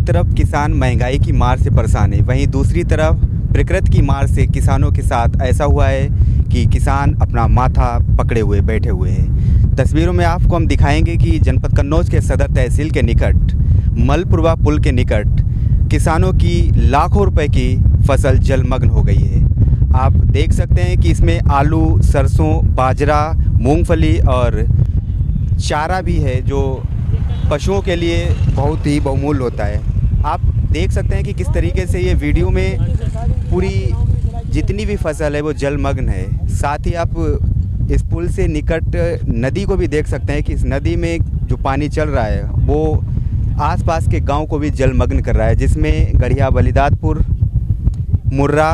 तरफ किसान महंगाई की मार से परेशान है, वहीं दूसरी तरफ प्रकृति की मार से किसानों के साथ ऐसा हुआ है कि किसान अपना माथा पकड़े हुए बैठे हुए हैं। तस्वीरों में आपको हम दिखाएंगे कि जनपद कन्नौज के सदर तहसील के निकट मलपुरवा पुल के निकट किसानों की लाखों रुपए की फसल जलमग्न हो गई है। आप देख सकते हैं कि इसमें आलू, सरसों, बाजरा, मूंगफली और चारा भी है जो पशुओं के लिए बहुत ही बहुमूल्य होता है। आप देख सकते हैं कि किस तरीके से ये वीडियो में पूरी जितनी भी फसल है वो जलमग्न है। साथ ही आप इस पुल से निकट नदी को भी देख सकते हैं कि इस नदी में जो पानी चल रहा है वो आसपास के गांव को भी जलमग्न कर रहा है, जिसमें गढ़िया बलिदातपुर, मुर्रा,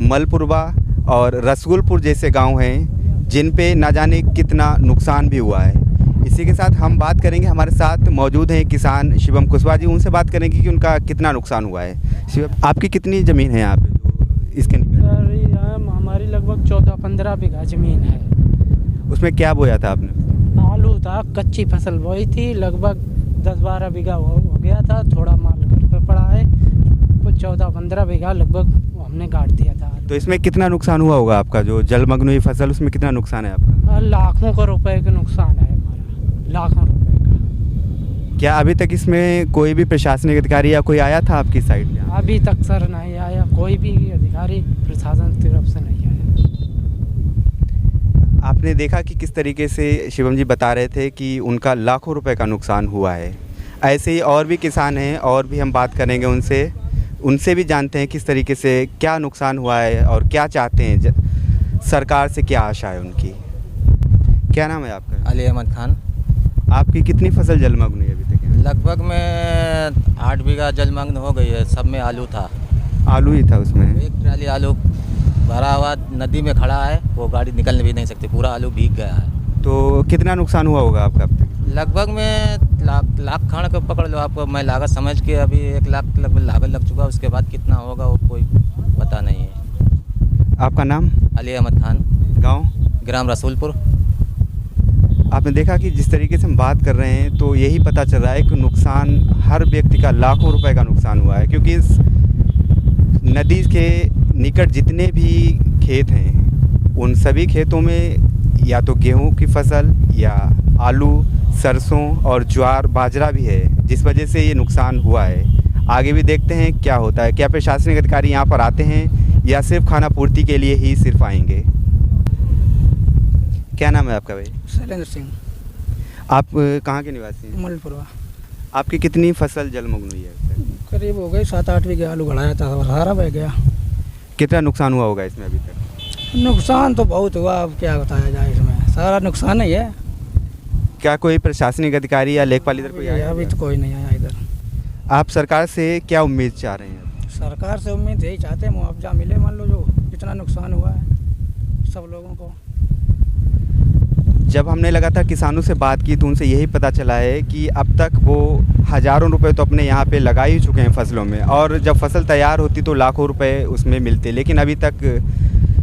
मलपुरवा और रसगुलपुर जैसे गांव हैं जिन पे ना जाने कितना नुकसान भी हुआ है। इसी के साथ हम बात करेंगे, हमारे साथ मौजूद हैं किसान शिवम कुशवाहा जी, उनसे बात करेंगे कि उनका कितना नुकसान हुआ है। शिवम, आपकी कितनी ज़मीन है यहाँ पे जो इसके हमारी लगभग 14-15 बीघा ज़मीन है। उसमें क्या बोया था आपने? आलू था, कच्ची फसल बोई थी, लगभग 10-12 बीघा हो गया था। थोड़ा माल घर पे पड़ा है, तो 14-15 बीघा लगभग हमने गाड़ दिया था। तो इसमें कितना नुकसान हुआ होगा आपका जो जलमग्न हुई फसल, उसमें कितना नुकसान है आपका? लाखों का रुपए का नुकसान है हमारा, लाखों रुपए का। क्या अभी तक इसमें कोई भी प्रशासनिक अधिकारी या कोई आया था आपकी साइड में? अभी तक सर नहीं आया, कोई भी अधिकारी प्रशासन की तरफ से नहीं आया। आपने देखा कि किस तरीके से शिवम जी बता रहे थे कि उनका लाखों रुपए का नुकसान हुआ है। ऐसे ही और भी किसान हैं और भी हम बात करेंगे उनसे भी जानते हैं किस तरीके से क्या नुकसान हुआ है और क्या चाहते हैं, सरकार से क्या आशा है उनकी। क्या नाम है आपका? अली अहमद खान। आपकी कितनी फसल जलमग्न हुई अभी तक? लगभग में 8 बीघा जलमग्न हो गई है। सब में आलू था। आलू ही था उसमें? एक ट्राली आलू भरा हुआ नदी में खड़ा है, वो गाड़ी निकल भी नहीं सकती, पूरा आलू भीग गया है। तो कितना नुकसान हुआ होगा आपका अब तक? लगभग में लाख खान का पकड़ लो आपको, मैं लागत समझ के अभी 1 लाख लगभग लागत लग चुका, उसके बाद कितना होगा वो कोई पता नहीं है। आपका नाम? अली अहमद खान। गाँव? ग्राम रसूलपुर। आपने देखा कि जिस तरीके से हम बात कर रहे हैं तो यही पता चल रहा है कि नुकसान हर व्यक्ति का लाखों रुपए का नुकसान हुआ है, क्योंकि इस नदी के निकट जितने भी खेत हैं उन सभी खेतों में या तो गेहूं की फसल या आलू, सरसों और ज्वार, बाजरा भी है, जिस वजह से ये नुकसान हुआ है। आगे भी देखते हैं क्या होता है। क्या प्रशासनिक अधिकारी यहाँ पर आते हैं या सिर्फ खाना पूर्ति के लिए ही सिर्फ आएंगे? क्या नाम है आपका भाई? शैलेंद्र सिंह। आप कहाँ के निवासी हैं? मलपुरवा। आपकी कितनी फसल जलमग्न हुई है? करीब हो गई 7-8 बीघे आलू बढ़ाया था और सारा बह गया। कितना नुकसान हुआ होगा इसमें अभी तक? नुकसान तो बहुत हुआ, अब क्या बताया जाए, इसमें सारा नुकसान ही है। क्या कोई प्रशासनिक अधिकारी या लेखपाल इधर कोई आया? अभी तो कोई नहीं आया इधर। आप सरकार से क्या उम्मीद चाह रहे हैं? सरकार से उम्मीद यही चाहते हैं मुआवजा मिले, मान लो जो जितना नुकसान हुआ है सब लोगों को। जब हमने लगातार किसानों से बात की तो उनसे यही पता चला है कि अब तक वो हज़ारों रुपए तो अपने यहाँ पे लगा ही चुके हैं फसलों में, और जब फसल तैयार होती तो लाखों रुपए उसमें मिलते, लेकिन अभी तक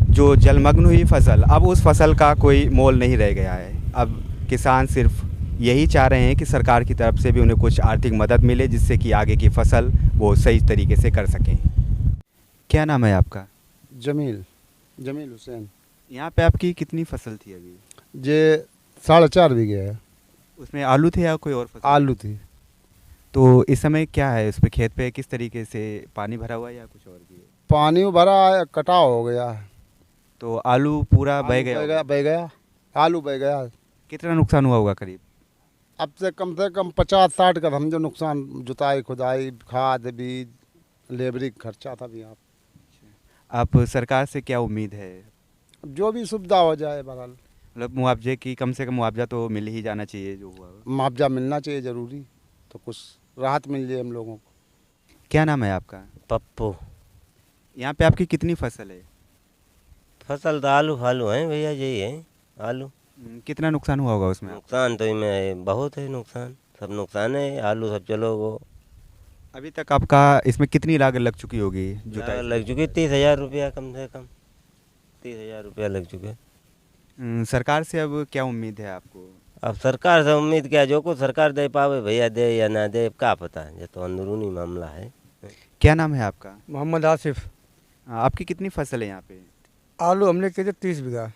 जो जलमग्न हुई फसल, अब उस फसल का कोई मोल नहीं रह गया है। अब किसान सिर्फ यही चाह रहे हैं कि सरकार की तरफ से भी उन्हें कुछ आर्थिक मदद मिले, जिससे कि आगे की फसल वो सही तरीके से कर सकें। क्या नाम है आपका? जमील हुसैन। यहाँ पे आपकी कितनी फसल थी अभी? जे 4.5 बीघे है। उसमें आलू थे या कोई और फसल? आलू थी। तो इस समय क्या है उस पे, खेत पे किस तरीके से पानी भरा हुआ है या कुछ और भी है? पानी भरा है, कटाव हो गया है। तो आलू पूरा बह गया? बह गया, आलू बह गया। कितना नुकसान हुआ होगा करीब? अब से कम 50-60 का समझो नुकसान। जुताई, खुदाई, खाद, बीज, लेबरी खर्चा था भी। आप सरकार से क्या उम्मीद है? जो भी सुविधा हो जाए बहरहाल। मतलब मुआवजे की, कम से कम मुआवजा तो मिल ही जाना चाहिए जो हुआ। मुआवजा मिलना चाहिए ज़रूरी, तो कुछ राहत मिल जाए हम लोगों को। क्या नाम है आपका? पप्पू। यहाँ पे आपकी कितनी फसल है? फसल तो आलू फालू है भैया, यही है आलू। कितना नुकसान हुआ होगा उसमें? नुकसान तो इनमें बहुत है, नुकसान सब नुकसान है। आलू सब चलो वो अभी तक आपका इसमें कितनी लागत लग चुकी होगी? जुताई लग चुकी 30,000 रुपया, कम से कम 30,000 रुपया लग चुके। सरकार से अब क्या उम्मीद है आपको? अब सरकार से उम्मीद क्या, जो कुछ सरकार दे पावे भैया दे या ना दे, क्या पता है, ये तो अंदरूनी मामला है। क्या नाम है आपका? मोहम्मद आसिफ। आपकी कितनी फसल है यहाँ पे? आलू हमने किए थे 30 बीघा,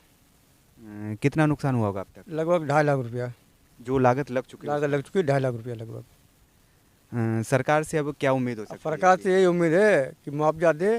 कितना नुकसान हुआ होगा अब तक? लगभग 2.5 लाख रुपया जो लागत लग चुकी है लागत लग चुकी, 2.5 लाख रुपया लगभग। सरकार से अब क्या उम्मीद हो सकती है? सरकार से यही उम्मीद है कि मुआवजा दे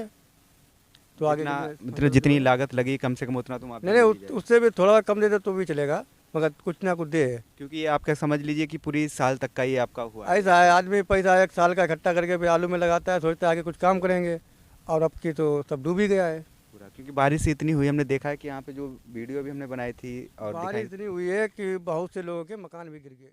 तो आगे मतलब जितनी लागत लगी कम से कम उतना तो मुआवजा नहीं नहीं मिल ही जाए। उससे भी थोड़ा कम दे दे तो भी चलेगा, मगर कुछ ना कुछ दे। क्योंकि ये आपका समझ लीजिए कि पूरी साल तक का ही आपका हुआ है। ऐसा है, आदमी पैसा 1 साल का इकट्ठा करके फिर आलू में लगाता है, सोचता है आगे कुछ काम करेंगे, और अब की तो सब डूब ही गया है। पूरा क्योंकि बारिश इतनी हुई, हमने देखा है कि यहाँ पे जो वीडियो भी हमने बनाई थी और बारिश दिखाई इतनी हुई है कि बहुत से लोगों के मकान भी गिर गए।